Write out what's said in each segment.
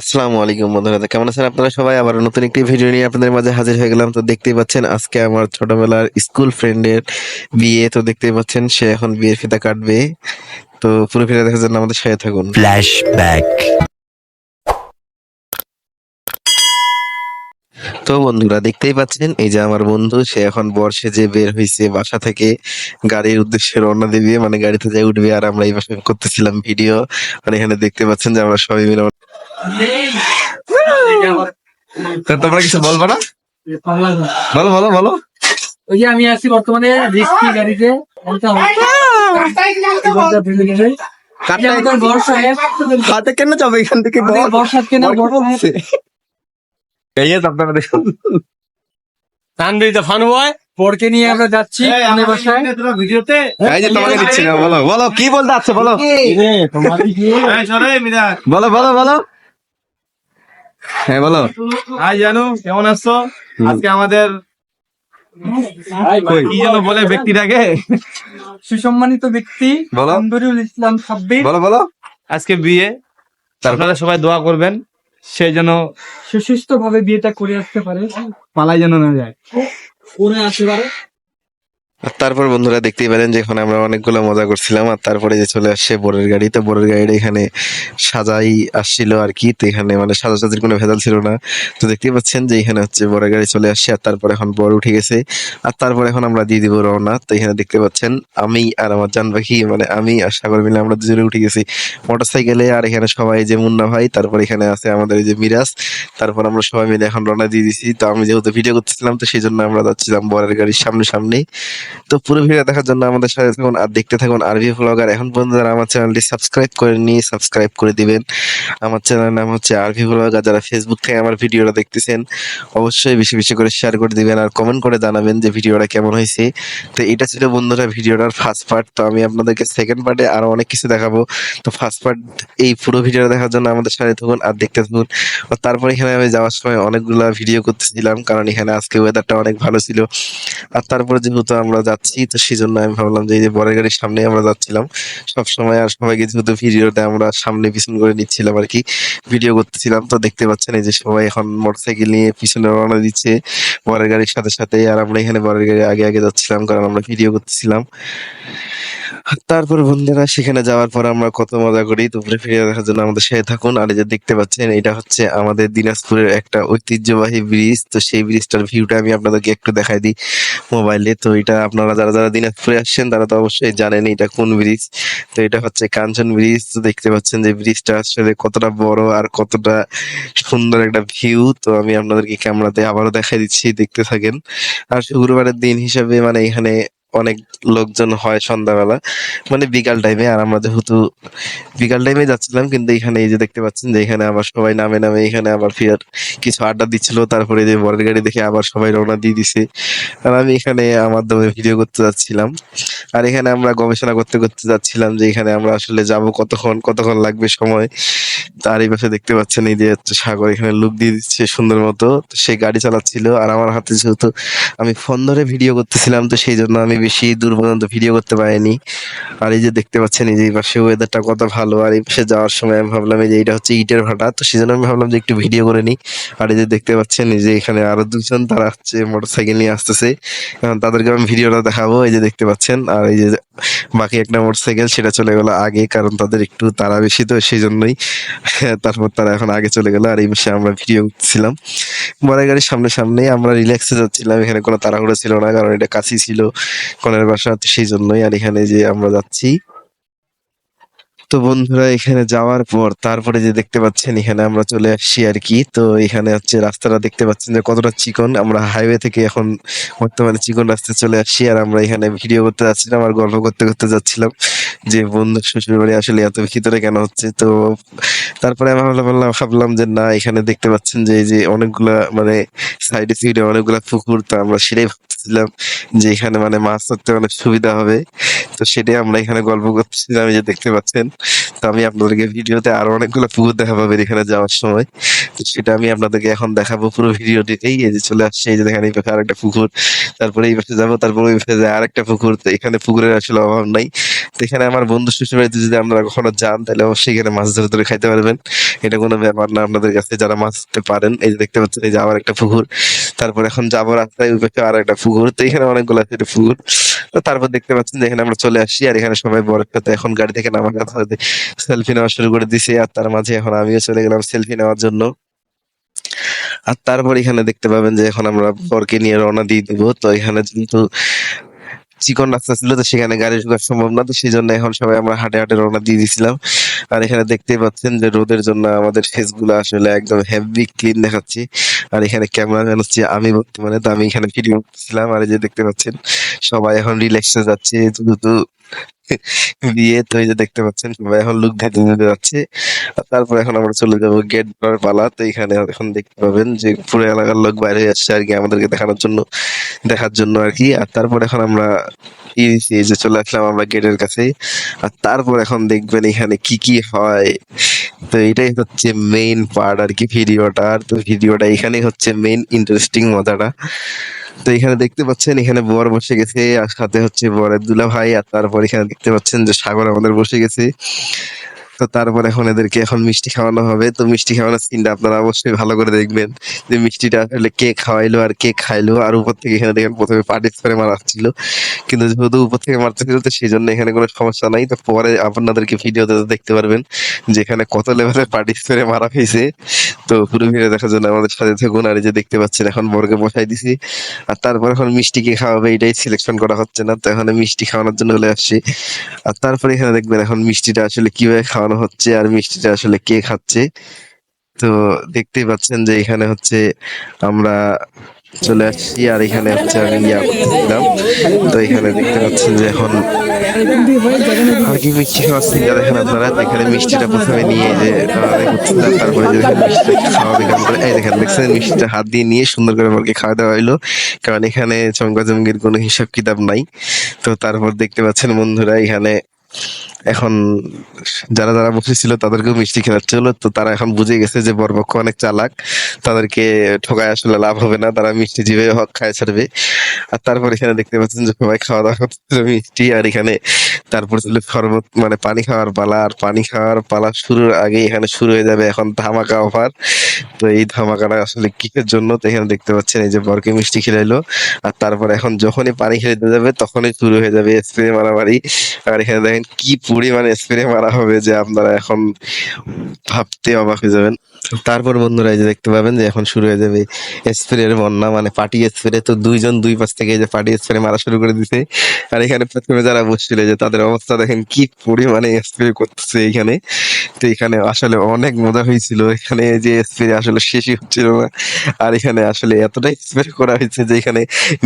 আসসালামু আলাইকুম বন্ধুরা, তো কেমন আছেন আপনারা সবাই? আবার নতুন একটি ভিডিও নিয়ে আপনাদের মাঝে হাজির হয়ে গেলাম। তো দেখতেই পাচ্ছেন আজকে আমার ছোটবেলার স্কুল ফ্রেন্ডের বিয়ে। তো দেখতেই পাচ্ছেন সে এখন বিয়ের ফিতা কাটবে। তো পুরো ভিডিও দেখার জন্য আমাদের সাথে থাকুন। ফ্ল্যাশব্যাক। তো বন্ধুরা দেখতেই পাচ্ছেন এই যে আমার বন্ধু, সে এখন বর সেজে বের হয়েছে বাসা থেকে, গাড়ির উদ্দেশ্যে রওনা দিবে, মানে গাড়িতে যাই উঠবে। আর আমরা এই পাশে করতেছিলাম ভিডিও। আর এখানে দেখতে পাচ্ছেন যে আমরা সবাই মিলে তো তোমরা কিছু বলবো না? বলো বলো বলো। ওই যে আমি আছি বর্তমানে রিস্কি গাড়িতে হাতে কেন যাবে এখান থেকে? বর্ষাত কেনা তানভীর ফান বয় পরকে নিয়ে আমরা যাচ্ছি অনেক বাসায় ভিডিওতে। এই যে তোমাকে দিচ্ছি না, বলো বলো কি বলতে আছে, বলো বলো বলো বলো। হ্যাঁ বলো। হাই জানু, কেমন আছো? আজকে আমাদের কি যেন বলে ব্যক্তিটাকে, সুসম্মানিত ব্যক্তি বলো। আন্দরুল ইসলাম সাব্বির বলো বলো। আজকে বিয়ে, আপনারা সবাই দোয়া করবেন সেই যেন সুস্থ ভাবে বিয়েটা করে আসতে পারে, পালাই যেন না যায়। করে আসতে পারে। আর তারপর বন্ধুরা দেখতেই পেলেন যে এখানে আমরা অনেকগুলো মজা করছিলাম। আর তারপরে যে চলে আসছে বরের গাড়ি। তো বরের গাড়িটা এখানে সাজাই আসছিল আর কি। তো এখানে মানে সাজাসাজির কোনো ভেজাল ছিল না। তো দেখতেই পাচ্ছেন যে এখানে হচ্ছে বরের গাড়ি চলে আসছে। আর তারপর এখন বর উঠে গেছে। আর তারপর এখন আমরা দিয়ে দিব রওনা। তো এখানে দেখতে পাচ্ছেন আমি আর আমার জান পাখি, মানে আমি আর সাগর মিলে আমরা দুজনে উঠে গেছি মোটরসাইকেলে। আর এখানে সবাই যে মুন্না ভাই, তারপর এখানে আছে আমাদের এই যে মিরাজ। তারপর আমরা সবাই মিলে এখন রওনা দিয়ে দিছি। তো আমি যেহেতু ভিডিও করতেছিলাম, তো সেই জন্য আমরা যাচ্ছিলাম বরের গাড়ির সামনে সামনে। তো পুরো ভিডিও দেখার জন্য আমাদের সাথে থাকুন আর দেখতে থাকুন আরভি ব্লগার। এখন পর্যন্ত যারা আমার চ্যানেলটি সাবস্ক্রাইব করেননি, সাবস্ক্রাইব করে দিবেন। আমার চ্যানেলের নাম হচ্ছে আরভি ব্লগার। যারা ফেসবুক থেকে আমার ভিডিওটা দেখতেছেন, অবশ্যই বেশি বেশি করে শেয়ার করে দিবেন আর কমেন্ট করে জানাবেন যে ভিডিওটা কেমন হয়েছে। তো এটা ছিল বন্ধুরা ভিডিওটার ফার্স্ট পার্ট। তো আমি আপনাদেরকে সেকেন্ড পার্টে আরো অনেক কিছু দেখাবো। তো ফার্স্ট পার্ট এই পুরো ভিডিওটা দেখার জন্য আমাদের সাথে থাকুন আর দেখতে থাকুন। আর তারপর এখানে আমি যাওয়ার সময় অনেকগুলা ভিডিও করতেছিলাম, কারণ এখানে আজকে ওয়েদারটা অনেক ভালো ছিল। আর তারপরে যেহেতু আমরা যাচ্ছি, তো সেই জন্য আমি ভাবলাম যে এই যে বরের গাড়ির সামনে আমরা যাচ্ছিলাম সব সময়। আর সবাইকে যেহেতু ভিডিওতে আমরা সামনে পিছন করে নিচ্ছিলাম আর কি, ভিডিও করতেছিলাম। তো দেখতে পাচ্ছেন এই যে সবাই এখন মোটরসাইকেল নিয়ে পিছনে রওনা দিচ্ছে বরের গাড়ির সাথে সাথে। আর আমরা এখানে বরের গাড়ি আগে আগে যাচ্ছিলাম, কারণ আমরা ভিডিও করতেছিলাম। তারপর বন্ধুরা সেখানে যাওয়ার পর আমরা কত মজা করি। তো ঘুরে ফিরে দেখার জন্য আমাদের সাথে থাকুন। আর এই যে দেখতে পাচ্ছেন এটা হচ্ছে আমাদের দিনাজপুরের একটা ঐতিহ্যবাহী ব্রিজ। তো সেই ব্রিজটার ভিউটা আমি আপনাদেরকে একটু দেখাই দিই মোবাইলে। তো এটা আপনারা যারা যারা দিনাজপুরে আসছেন তারা তো অবশ্যই জানেন এটা কোন ব্রিজ। তো এটা হচ্ছে কাঞ্চন ব্রিজ। তো দেখতে পাচ্ছেন যে ব্রিজটা আসলে কতটা বড় আর কতটা সুন্দর একটা ভিউ। তো আমি আপনাদেরকে ক্যামেরাতে আবারও দেখাই দিচ্ছি, দেখতে থাকেন। আর শুক্রবারের দিন হিসাবে মানে এখানে অনেক লোকজন হয় সন্ধ্যাবেলা, মানে বিকাল টাইমে। আর আমরা যেহেতু বিকাল টাইমে যাচ্ছিলাম, কিন্তু এখানে এই যে দেখতে পাচ্ছেন যে এখানে আবার সবাই নামে নামে এখানে আবার ফির কিছু আড্ডা দিচ্ছিল। তারপরে যে বরের গাড়ি দেখে আবার সবাই রওনা দিয়ে দিছে। আর আমি এখানে আমার দমে ভিডিও করতে যাচ্ছিলাম। আর এখানে আমরা গবেষণা করতে করতে যাচ্ছিলাম যে এখানে আমরা আসলে যাব কতক্ষণ কতক্ষণ লাগবে সময়। তার এই পাশে দেখতে পাচ্ছেন এই যে হচ্ছে সাগর এখানে লুক দিয়ে দিচ্ছে সুন্দর মতো। তো সে গাড়ি চালাচ্ছিল আর আমার হাতে যেহেতু আমি ফোন ধরে ভিডিও করতেছিলাম, তো সেই জন্য আমি বেশি দূর পর্যন্ত ভিডিও করতে পারিনি। আর এই যে দেখতে পাচ্ছেন এই যে এই পাশে ওয়েদারটা কত ভালো। আর এই পাশে যাওয়ার সময় আমি ভাবলাম এই যে এটা হচ্ছে ইটের ভাটা, তো সেই জন্য আমি ভাবলাম যে একটু ভিডিও করে নিই। আর এই যে দেখতে পাচ্ছেন এই যে এখানে আরো দুজন তারা হচ্ছে মোটরসাইকেল নিয়ে আসতেছে, এখন তাদেরকে আমি ভিডিওটা দেখাবো। এই যে দেখতে পাচ্ছেন। আর এই যে বাকি একটা মোটরসাইকেল সেটা চলে গেল আগে, কারণ তাদের একটু তাড়া বেশি, তো সেই জন্যই। তারপর তারা এখন আগে চলে গেল। আর এই পাশে আমরা ভিডিও করছিলাম বড় গাড়ির সামনে সামনে। আমরা রিল্যাক্সে যাচ্ছিলাম, এখানে কোনো তাড়াহুড়ো ছিল না, কারণ এটা কাছেই ছিল কনের বাসা, তো সেই জন্যই। আর এখানে যে আমরা যাচ্ছি, তো বন্ধুরা এখানে যাওয়ার পর তারপরে যে দেখতে পাচ্ছেন এখানে আমরা চলে আসছি আর কি। তো এখানে হচ্ছে রাস্তাটা দেখতে পাচ্ছেন যে কতটা চিকন। আমরা হাইওয়ে থেকে এখন বর্তমানে চিকন রাস্তায় চলে আসছি। আর আমরা এখানে ভিডিও করতে যাচ্ছিলাম আর গল্প করতে করতে যাচ্ছিলাম যে বন্ধুর শ্বশুর বাড়ি আসলে এত ভিতরে কেন হচ্ছে। তো তারপরে আমি ভাবলাম যে না, এখানে দেখতে পাচ্ছেন যে এই যে অনেকগুলা মানে সাইডে সাইডে অনেকগুলা পুকুর। তো আমরা সেটাই ভাবছিলাম যে এখানে মানে মাছ ধরতে অনেক সুবিধা হবে। তো সেটাই আমরা এখানে গল্প করতেছিলাম, এই যে দেখতে পাচ্ছেন। তো আমি আপনাদেরকে ভিডিওতে আরো অনেকগুলো পুকুর দেখাবো এখানে যাওয়ার সময়। তো সেটা আমি আপনাদেরকে এখন দেখাবো পুরো ভিডিওটিতেই। এই যে চলে আসছে, এই যে দেখেন এই পাশে আরেকটা পুকুর, তারপরে এই পাশে যাবো, তারপরে ওই পাশে যায় আরেকটা পুকুর। তো এখানে পুকুরের আসলে অভাব নাই। তো এখানে এখানে আমার বন্ধু শ্বশুর বাড়িতে যদি আপনারা কখনো যান তাহলে অবশ্যই এখানে মাছ ধরে ধরে খাইতে পারবেন। এটা কোনো ব্যাপার না আপনাদের কাছে, যারা মাছ ধরতে পারেন। এই যে দেখতে পাচ্ছেন, এই যে আবার একটা পুকুর। তারপর এখন যাবো রাস্তায়, ওই পাশে আর একটা পুকুর। তো এখানে অনেকগুলো আছে পুকুর। তো তারপর দেখতে পাচ্ছেন যে এখানে আমরা চলে আসছি, আর এখানে সবাই বরের সাথে এখন গাড়ি থেকে নামার সাথে সেলফি নেওয়া শুরু করে দিছে। আর তার মাঝে এখন আমিও চলে গেলাম সেলফি নেওয়ার জন্য। আর তারপর এখানে দেখতে পাবেন যে এখন আমরা বরকে নিয়ে রওনা দিয়ে দিব। তো এখানে যেহেতু চিকন রাস্তা ছিল, তো সেখানে গাড়ি ঢোকা সম্ভব না, তো সেই জন্য এখন সবাই আমরা হাঁটে হাঁটে রওনা দিয়ে দিছিলাম। আর এখানে দেখতেই পাচ্ছেন যে রোদের জন্য আমাদের ফেস গুলো আসলে একদম হেভি ক্লিন দেখাচ্ছি। আর এখানে ক্যামেরাম্যান হচ্ছে আমি বর্তমানে, তো আমি এখানে ভিডিও করছিলাম। আর এই যে দেখতে পাচ্ছেন সবাই এখন রিল্যাক্সে যাচ্ছে যেহেতু বিয়ে। তো এই যে দেখতে পাচ্ছেন সবাই এখন লুক ঢেকে নিতে যাচ্ছে। আর তারপর এখন আমরা চলে যাবো গেট ধরার পালা। তো এখানে এখন দেখতে পাবেন যে পুরো এলাকার লোক বাইরে আসছে আর কি আমাদেরকে দেখার জন্য আর কি। আর তারপর এখন আমরা এই যে চলে আসলাম আমরা গেটের কাছে। আর তারপর এখন দেখবেন এখানে কি কি হয়। তো এটাই হচ্ছে মেইন পার্ট আর কি ভিডিওটার। তো ভিডিওটা এখানেই হচ্ছে মেইন ইন্টারেস্টিং মজাটা। তো এখানে দেখতে পাচ্ছেন এখানে বর বসে গেছে, আর সাথে হচ্ছে বরের দুলা ভাই। আর তারপর এখানে দেখতে পাচ্ছেন যে সাগর আমাদের বসে গেছে। তো তারপর এখন এদেরকে এখন মিষ্টি খাওয়ানো হবে। তো মিষ্টি খাওয়ানোর সিনটা আপনারা অবশ্যই ভালো করে দেখবেন যে মিষ্টিটা আসলে কে খাওয়াইলো আর কে খাইলো। আর উপর থেকে এখানে দেখেন প্রথমে পার্টি স্প্রে মারা হচ্ছিল, কিন্তু যেহেতু উপর থেকে মারতেছিল তো সেই জন্য এখানে কোনো সমস্যা নাই। তো পরে আপনাদেরকে ভিডিওতে দেখতে পারবেন যে এখানে কত লেভেলের পার্টি স্প্রে মারা হয়েছে। তো পুরো ভিডিও দেখার জন্য আমাদের সাথে থাকুন। আর এই যে দেখতে পাচ্ছেন এখন বরকে বসাই দিছি। আর তারপর এখন মিষ্টি কে খাওয়াবে এটাই সিলেকশন করা হচ্ছে না, তো এখন মিষ্টি খাওয়ানোর জন্য চলে আসছি। আর তারপরে এখানে দেখবেন এখন মিষ্টিটা আসলে কিভাবে খাওয়ানো হচ্ছে আর মিষ্টিটা আসলে কে খাচ্ছে। তো দেখতেই পাচ্ছেন যে এখানে হচ্ছে আমরা চলে আসছি, আর এখানে হচ্ছে আমি ইয়া করতেছিলাম। তো এখানে দেখতে পাচ্ছেন যে এখন আর কি মিষ্টি খাওয়ার সিনটা দেখেন আপনারা। তো এখানে মিষ্টিটা প্রথমে নিয়ে যে করছিলাম, তারপরে যে দেখেন মিষ্টিটা খাওয়াবে কেমন করে। এই দেখেন দেখছেন মিষ্টিটা হাত দিয়ে নিয়ে সুন্দর করে আমাকে খাওয়া দেওয়া হইলো, কারণ এখানে চমকাচমকির কোনো হিসাব কিতাব নাই। তো তারপর দেখতে পাচ্ছেন বন্ধুরা এখানে এখন যারা যারা বসেছিল তাদেরকেও মিষ্টি খেলাচ্ছে হলো। তো তারা এখন বুঝে গেছে যে বরপক্ষ অনেক চালাক, তাদেরকে ঠকায় আসলে লাভ হবে না, তারা মিষ্টি জিভে হক খায় ছাড়বে। আর তারপর এখানে দেখতে পাচ্ছেন যে সবাই খাওয়া দাওয়া করতেছিল মিষ্টি। আর এখানে তারপর ছিল শরবত মানে পানি খাওয়ার পালা। আর পানি খাওয়ার পালা শুরুর আগে এখানে শুরু হয়ে যাবে এখন ধামাকা অফার। তো এই ধামাকাটা আসলে কিসের জন্য, তো এখানে দেখতে পাচ্ছেন এই যে বরকে মিষ্টি খেলাইলো। আর তারপর এখন যখনই পানি খেলাইতে যাবে তখনই শুরু হয়ে যাবে স্প্রে মারামারি। আর এখানে দেখেন কি পরিমাণে স্প্রে মারা হবে যে আপনারা এখন ভাবতে অবাক হয়ে যাবেন। তারপর বন্ধুরা এই যে দেখতে পাবেন যে এখন শুরু হয়ে যাবে স্প্রের বন্যা, মানে পার্টি স্প্রে। তো দুইজন দুই পাশ থেকে এই যে পার্টি স্প্রে মারা শুরু করে দিছে। আর এখানে প্রথমে যারা বসছিল যে তাদের অবস্থা দেখেন কি পরিমাণে স্প্রে করতেছে এখানে। তো এখানে আসলে অনেক মজা হয়েছিল, এখানে যে স্প্রে আসলে শেষই হচ্ছিল না। আর এখানে আসলে এতটাই স্প্রে করা হয়েছে যে এখানে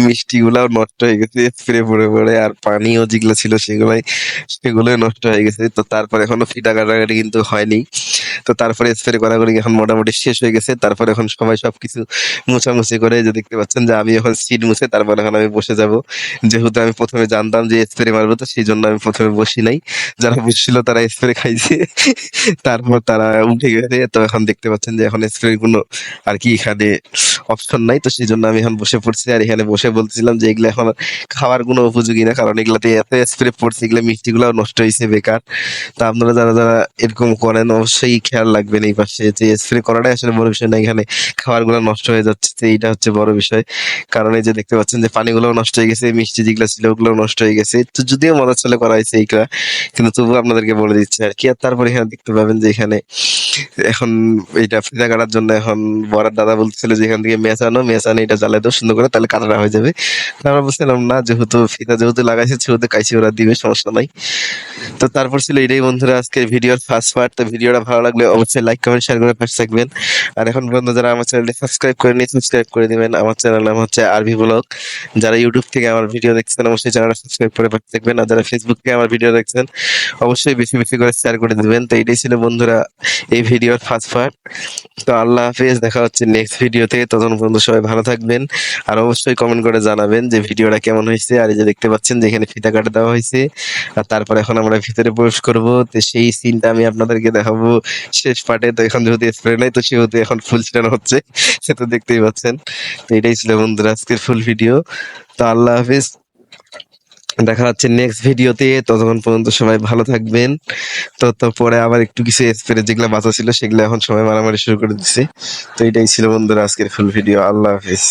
মিষ্টি গুলাও নষ্ট হয়ে গেছে স্প্রে পড়ে পড়ে, আর পানিও যেগুলো ছিল সেগুলোই নষ্ট হয়ে গেছে। তো তারপর এখনো ফিটা কাটাকাটি কিন্তু হয়নি। তো তারপরে স্প্রে করাকরি এখন মোটামুটি শেষ হয়ে গেছে। তারপর এখন সবাই সবকিছু মুছামুছি করে যে দেখতে পাচ্ছেন যে আমি এখন সিট মুছে তারপর এখন আমি বসে যাব। যেহেতু আমি প্রথমে জানতাম যে স্প্রে মারবো, তো সেই জন্য আমি প্রথমে বসি নাই। যারা বসছিল তারা স্প্রে খাইছে, তারপর তারা উঠে গেছে। তো এখন দেখতে পাচ্ছেন যে এখন স্প্রে কোনো আর কি এখানে অপশন নাই, তো সেই জন্য আমি এখন বসে পড়ছি। আর এখানে বসে বলতেছিলাম যে এগুলো এখন খাওয়ার কোনো উপযোগী না, কারণ এগুলাতে এত স্প্রে পড়ছে, এগুলো মিষ্টি গুলো নষ্ট হয়েছে বেকার। তো আপনারা যারা যারা এরকম করেন অবশ্যই খেয়াল রাখবেন এই পাশে যে স্প্রে করাটাই আসলে বড় বিষয় না, এখানে খাবার গুলো নষ্ট হয়ে যাচ্ছে, তো এইটা হচ্ছে বড় বিষয়। কারণ এই যে দেখতে পাচ্ছেন যে পানিগুলো নষ্ট হয়ে গেছে, মিষ্টি যেগুলো ছিল ওগুলো নষ্ট হয়ে গেছে। তো যদিও মজার ছলে করা হয়েছে এইগুলা, কিন্তু তবুও আপনাদেরকে বলে দিচ্ছে আর কি। আর তারপর এখানে দেখতে পাবেন যে এখানে এখন এইটা ফিতা কাটার জন্য এখন বড়ার দাদা বলতেছিল যে এখান থেকে মেঁচানো এটা জ্বালাই দাও সুন্দর করে, তাহলে কাটাটা হয়ে যাবে। তো আমরা বলছিলাম না, যেহেতু ফিতা যেহেতু লাগাইছে সেহেতু কাইছি ওরা দিবে, সমস্যা নাই। তো তারপর ছিল এটাই বন্ধুরা আজকের ভিডিওর ফার্স্ট পার্ট। তো ভিডিওটা ভালো লাগলে অবশ্যই লাইক কমেন্ট শেয়ার করে পাশে থাকবেন। আর এখন পর্যন্ত যারা আমার চ্যানেলটি সাবস্ক্রাইব করেনি সাবস্ক্রাইব করে দিবেন। আমার চ্যানেল নাম হচ্ছে আরভি ব্লগ। যারা ইউটিউব থেকে আমার ভিডিও দেখছেন অবশ্যই চ্যানেলটা সাবস্ক্রাইব করে পাশে থাকবেন। আর যারা ফেসবুক থেকে আমার ভিডিও দেখছেন অবশ্যই বেশি বেশি করে শেয়ার করে দিবেন। তো এটাই ছিল বন্ধুরা এই ভিডিওর ফার্স্ট পার্ট। তো আল্লাহ হাফেজ, দেখা হচ্ছে নেক্সট ভিডিওতে। ততক্ষণ পর্যন্ত সবাই ভালো থাকবেন। আর অবশ্যই কমেন্ট করে জানাবেন যে ভিডিওটা কেমন হয়েছে। আর এই যে দেখতে পাচ্ছেন যে এখানে ফিতা কাটা দেওয়া হয়েছে। আর তারপর এখন আমরা ভিতরে প্রবেশ করব, তো সেই সিনটা আমি আপনাদেরকে দেখাবো শেষ পার্টে। তো এখন যেহেতু স্প্রে নাই তো সেহেতু এখন ফুল ছিটানো হচ্ছে, সে তো দেখতেই পাচ্ছেন। তো এটাই ছিল বন্ধুরা আজকের ফুল ভিডিও। তো আল্লাহ হাফেজ। দেখা হচ্ছে নেক্সট ভিডিওতে। ততক্ষণ পর্যন্ত সবাই ভালো থাকবেন। তো পরে আবার একটু কিছু স্প্রে যেগুলো বাঁচা ছিল সেগুলো এখন সবাই মারামারি শুরু করে দিচ্ছে। তো এটাই ছিল বন্ধুরা আজকের ফুল ভিডিও। আল্লাহ হাফিজ।